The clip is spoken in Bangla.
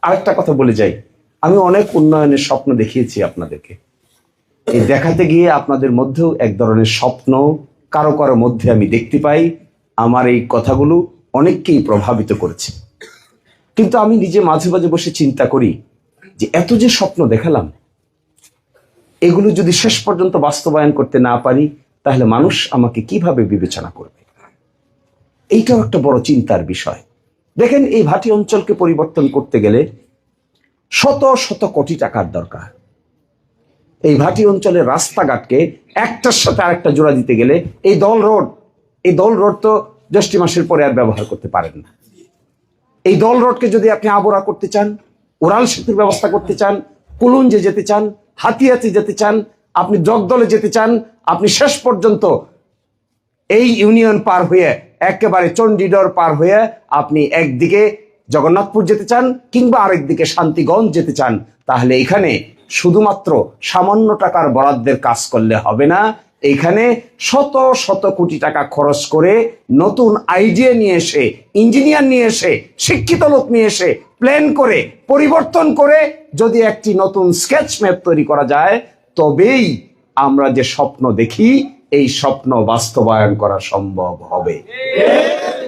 আরেকটা কথা বলে যাই, আমি অনেক উন্নয়নের স্বপ্ন দেখিয়েছি আপনাদেরকে। এই দেখাতে গিয়ে আপনাদের মধ্যেও এক ধরনের স্বপ্ন কারো কারো মধ্যে আমি দেখতে পাই। আমার এই কথাগুলো অনেককেই প্রভাবিত করেছে। কিন্তু আমি নিজে মাঝে মাঝে বসে চিন্তা করি যে এত যে স্বপ্ন দেখালাম, এগুলো যদি শেষ পর্যন্ত বাস্তবায়ন করতে না পারি, তাহলে মানুষ আমাকে কিভাবে বিবেচনা করবে? এইটাও একটা বড় চিন্তার বিষয়। দেখেন, এই ভাটি অঞ্চলকে পরিবর্তন করতে গেলে শত শত কোটি টাকার দরকার। এই ভাটি অঞ্চলের রাস্তাঘাটকে একটার সাথে আরেকটা জোড়া দিতে গেলে এই দল রোড তো জ্যৈষ্ঠ মাসের পরে আর ব্যবহার করতে পারেন না। এই দল রোডকে যদি আপনি আবরা করতে চান, উড়াল সেতুর ব্যবস্থা করতে চান, কুলুঞ্জে যেতে চান, হাতিয়াতে যেতে চান, আপনি জগদলে যেতে চান, আপনি শেষ পর্যন্ত এই ইউনিয়ন পার হয়ে একেবারে চণ্ডীগড় পার হয়ে আপনি একদিকে জগন্নাথপুর যেতে চান কিংবা আরেকদিকে শান্তিগঞ্জ যেতে চান, তাহলে এখানে শুধুমাত্র সামান্য টাকার বরাদ্দের কাজ করলে হবে না। এখানে শত শত কোটি টাকা খরচ করে নতুন আইডিয়া নিয়ে এসে, ইঞ্জিনিয়ার নিয়ে এসে, শিক্ষিত লোক নিয়ে এসে, প্ল্যান করে, পরিবর্তন করে যদি একটি নতুন স্কেচ ম্যাপ তৈরি করা যায়, তবেই আমরা যে স্বপ্ন দেখি এই স্বপ্ন বাস্তবায়ন করা সম্ভব হবে।